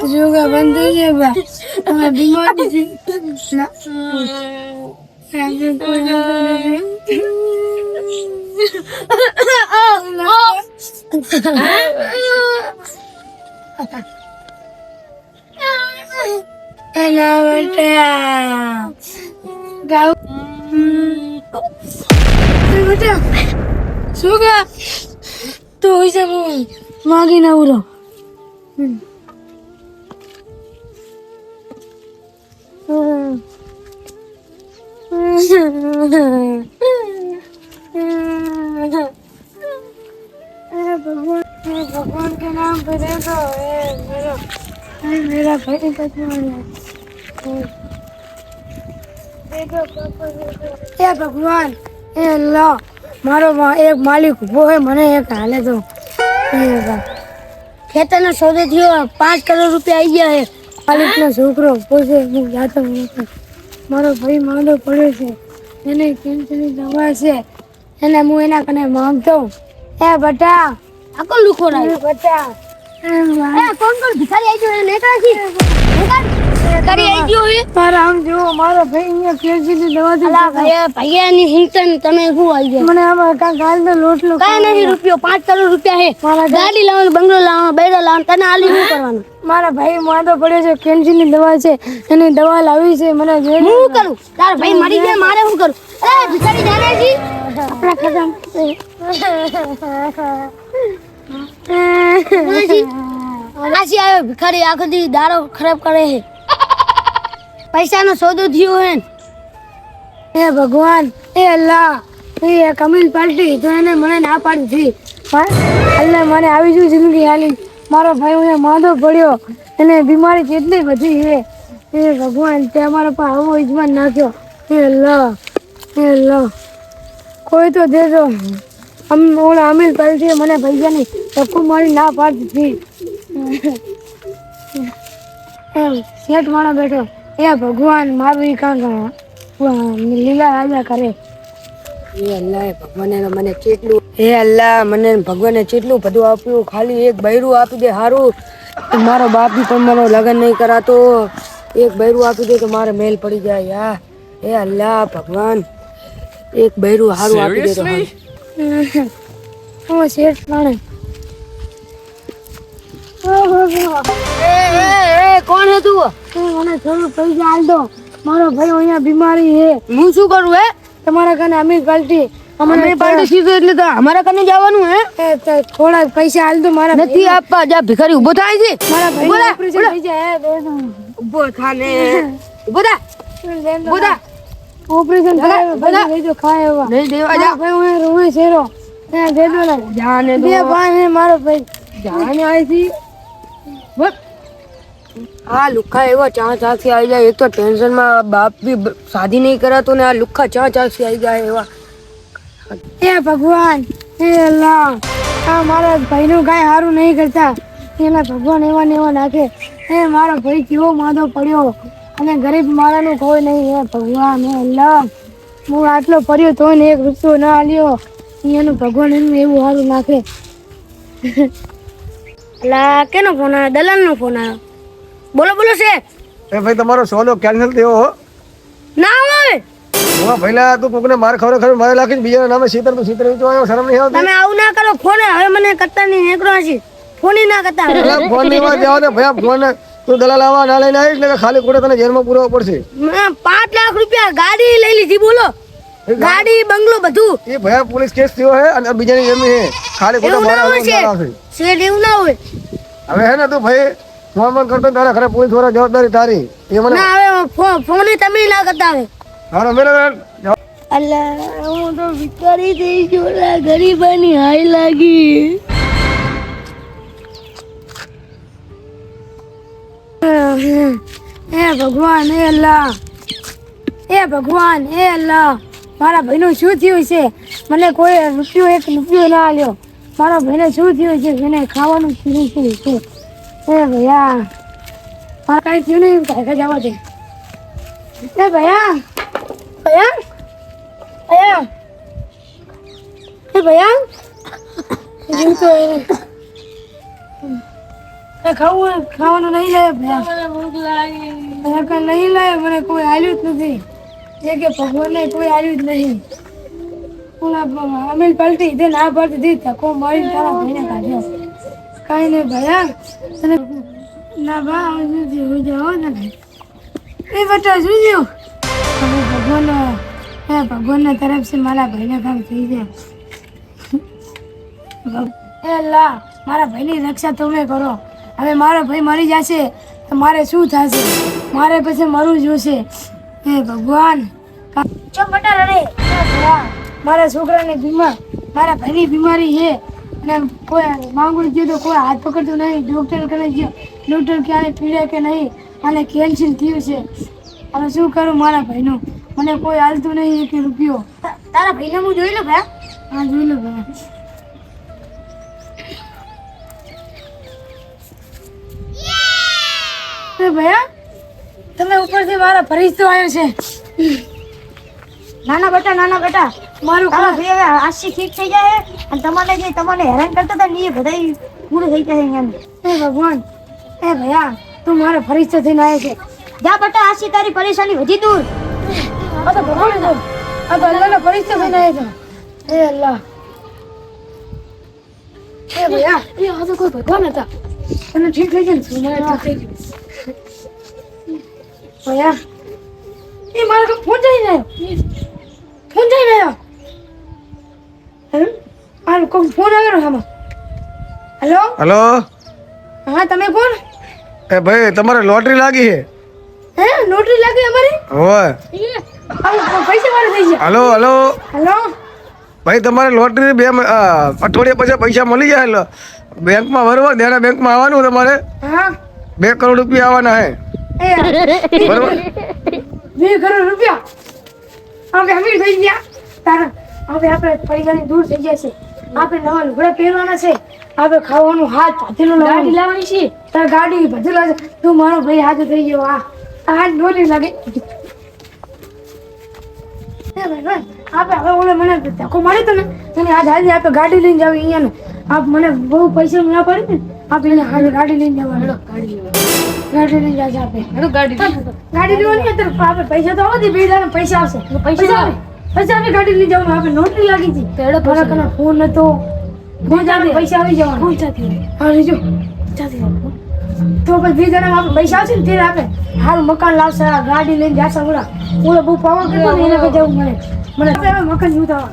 योगा बंद થઈ જાય બા અમે બીમારી છે ના એલા બેટા ગાવ બેટા સુગા તો હોઈસે માગી ના ઉરો भगवान के नाम पे देखो मेरा भाई देखो हे भगवान हे अल्लाह मारो एक मालिक वो है मने एक हाले तो खेतर ना सौदे थयो 5 करोड़ रुपया आई गया है मालिक ना छोकरो पोसे હું જાતો મારો ભાઈ માંદો પડ્યો છે એને કેન્સરની દવા છે એને હું એના કને માંગતો એ બટા આકો લુખો રાય બટા એ કોણ ભિખારી આવી ગયો લેતા છી ભિખારી આવી ગયો હે મારા આમ જો મારો ભાઈ અહીંયા કેન્સરની દવા થી અલા ભૈયાની હિંતન તમે શું આવી ગયા મને આમાં કા ગાલ નો લોટલો કાઈ નહીં રૂપિયો 5 કરોડ રૂપિયા હે મારા ગાડી લાવવાનો બંગલો લાવવાનો બૈરો લાવવાનો તને આલી શું કરવાનું મારા ભાઈ માંદો પડ્યો છે કેન્સરની દવા છે એની દવા લાવી છે મને હું કરું તાર ભાઈ મરી ગયા મારે શું કરું એ ભિખારી જાનેજી આપણા ખજામ આજી આવ્યો ભિખારી આખો દી દારો ખરાબ કરે છે પૈસાનો સોદો થયો હે હે ભગવાન હે અલ્લાહ એ કમિલ પાર્ટી તો એને મને ના પાડી હતી અલ્લાહ મને આવી જો જિંદગી હાલી મારો ભાઈ હું માંદો પડ્યો અને બીમારી કેટલી બધી છે હે ભગવાન તે અમારા પર આવો ઈજમાન નાખ્યો હે અલ્લાહ કોઈ તો દેજો ઓલા અમીર પાર્ટી મને પૈસાની ટક્કુ મારી ના પાડતી હતી શેઠ માણો બેઠો એ ભગવાન મારું કાં લીલા રાજા કરે હે અલ્લાહ ભગવાને મને કેટલું હે અલ્લાહ મને ભગવાને કેટલું બધું આપ્યું ખાલી એક બૈરું આપી દે હારું મારો બાપ બી પણ મારો લગ્ન નહીં કરાતો એક બૈરું આપી દે તો મારે મેલ પડી જાય યાર હે અલ્લાહ ભગવાન એક બૈરું હારું આપી દે તો હું શેઠ માણે કોણ હે તું મને થોડું પૈસા આલ દો મારો ભાઈ અહીંયા બીમારી હે હું શું કરું હે તમારા કને અમીર પાર્ટી અમને પાર્ટી સીધો એટલે તો અમારા કને જવાનું હે થોડા પૈસા આલ દો મારા નથી આપવા જા ભિખારી ઊભો થાય છે મારા ભાઈ ઓપરેશન થઈ જાય ઊભો થાને ઊભો થા ઓપરેશન થાય ભાઈ લઈ જો ખાય એવા નહીં દેવા જા ભાઈ હું રોવે શેરો દે દો ને જાને દો બે ભાઈ હે મારો ભાઈ જાને આવી થી આ લુખા એવા ચાંચ ચાંચી આવી જાય એક તો ટેન્શન માં બાપ બી શાદી નહીં કરાતો ને આ લુખા ચાંચ ચાંચી આવી જાય એવા હે ભગવાન હે અલ્લાહ આ મારા ભાઈનું કાંઈ સારું નહીં કરતા એના ભગવાન એવા ને એવા નાખે હે મારો ભાઈ કેવો માંદો પડ્યો અને ગરીબ મારાનું કોઈ નહીં હે ભગવાન હે અલ્લાહ હું આટલો પડ્યો તો ને એક રૂપિયો ના આલ્યો એનું ભગવાન એનું એવું સારું નાખે અલા કેનો ફોન આવ્યો દલાલનો ફોન આવ્યો બોલો બોલો છે એ ભાઈ તમારો સોનો કેન્સલ થયો ના હોય હું પહેલા તું કોકને માર ખબર મારે લાખી બીજાના નામે સીતર તું સીતર વિચો આવ્યો શરમ નહીં આવતી તમે આવું ના કરો ફોન હવે મને કરતા નહીં નેકરો છે ફોન ના કરતા ફોન ની વાત જાવ ને ભયા ફોન તું દલાલ આવા ના લઈને આવી એટલે ખાલી ખોટે તને જેલમાં પૂરવો પડશે 5 લાખ રૂપિયા ગાડી લઈ લીધી બોલો ગાડી બંગલો બધું એ ભયા પોલીસ કેસ થયો હે અને બીજાની જમીન હે ખાલી ખોટા મારા આવશે શેર એવું ના હોય હવે હે ને તું ભાઈ ફોન કરતો તારા ઘરે પોલીસ વાળા જવાબદારી તારી એ મને ના હવે ફોન તમે ના કરતા હવે હાલો મેરે અલ્લા હું તો વિચારી થઈ ગયો ગરીબાની હાય લાગી હે ભગવાન હે અલ્લાહ હે ભગવાન હે અલ્લાહ મારા ભાઈનું શું થયું છે મને કોઈ એક રૂપિયો ના આલ્યો મારા ભાઈને શું થયું છે એને ખાવાનું થયું છે હે ભૈયા મારા કાંઈ થયું નહીં કાંઈ જવા દે હે ભૈયા ભૈયા ભૈયા હે ભૈયા જીવતો ખાવાનું નહીં લાવે ભયા નહીં લાવે મને કોઈ આલ્યું જ નથી એ કે ભગવાનને કોઈ આલ્યું જ નહીં અમીલ પલટી દે ના પડતી દી ધક્કો મારી તારા ભાઈને કાઢ્યો કઈ નહીં ભયા તને ના બા હું જાઓ ને એ બેટા શું થયું હવે ભગવાનના તરફથી મારા ભાઈને કામ થઈ જાય એ લા મારા ભાઈની રક્ષા તમે કરો હવે મારો ભાઈ મરી જશે તો મારે શું થશે મારે પછી મરવું જોશે હે ભગવાન ચમ બટા રે મારા છોકરાને મારા ભાઈની બીમારી છે અને કોઈ માંગું ગયું તો કોઈ હાથ પકડતું નહીં ડૉક્ટર કરે ગયો ડૉક્ટર ક્યારે પીડે કે નહીં અને કેન્સર થયું છે હવે શું કરું મારા ભાઈનું મને કોઈ હાલતું નહીં એક રૂપિયો તારા ભાઈને હું જોઈ લો ભાઈ હા જોઈ લો ભાઈ ભયા તમે ઉપરથી મારા ફરિશ્તો આવ્યો છે નાના બેટા મારું કામ હવે આશી ઠીક થઈ જાય અને તમને હેરાન કરતા હતા ને એ બધા પૂરું થઈ જાય એમ હે ભગવાન હે ભયા તું મારો ફરિશ્તો થઈને આવ્યો છે જા બેટા આશી તારી પરેશાની વધી દૂર આ તો ભગવાન છે આ તો અલ્લાહનો ફરિશ્તો થઈને આવ્યો છે હે અલ્લાહ હે ભયા એ આ તો કોઈ ભગવાન હતા તને ઠીક થઈ જાય ને મને ઠીક થઈ ગયું ભયા એ મારો ફોન જઈને આવ્યો હેલો કોઈ ફોન આવ્યો આમાં હેલો હલો હા તમે કોણ એ ભાઈ તમારે લોટરી લાગી છે હે લોટરી લાગી અમારી હોય પૈસા મારે થઈ ગયા હલો હલો હેલો ભાઈ તમારે લોટરી 2 અઠવાડિયા પછી પૈસા મળી જાય એટલે બેંકમાં બરોબર દેના બેંકમાં આવવાનું તમારે હા 2 કરોડ રૂપિયા આવવાના હે બરોબર 2 કરોડ રૂપિયા હવે અમીર થઈ ગયા તારા હવે આપણે પૈસાની દૂર થઈ જશે આપણે નવા લુગડા પહેરવાના છે આપણે ખાવાનું હાથ ભાથેલું ગાડી લાવવાની છે તાર ગાડી ભાથેલું છે તું મારો ભાઈ હાથ થઈ ગયો આ હાથ ડોલી લાગે આપણે હવે ઓલે મને ધક્કો મારી તો ને તને આજ હાજર આપણે ગાડી લઈને જાવ અહીંયા આપ મને બહુ પૈસા ના પડે ને આપણે એને હાજર ગાડી લઈને જવાનું ગાડી લઈને જાય આપણે ગાડી લેવાની અંદર આપણે પૈસા તો આવતી બે દાડા પૈસા આવશે પૈસા આપણે ગાડી લઈને જવાનું આપણે નોટરી લાગી હતી પેડો મારા કને ફોન નતો પૈસા આવી જવાના પહોંચાતી હા લેજો તો પછી બે દાડા આપણે પૈસા આવશે ને ત્યારે આપણે હારું મકાન લાવશે ગાડી લઈને જાશે ઓલા બહુ પાવર કરતો ને એને કઈ જવું મને મકાન જોતા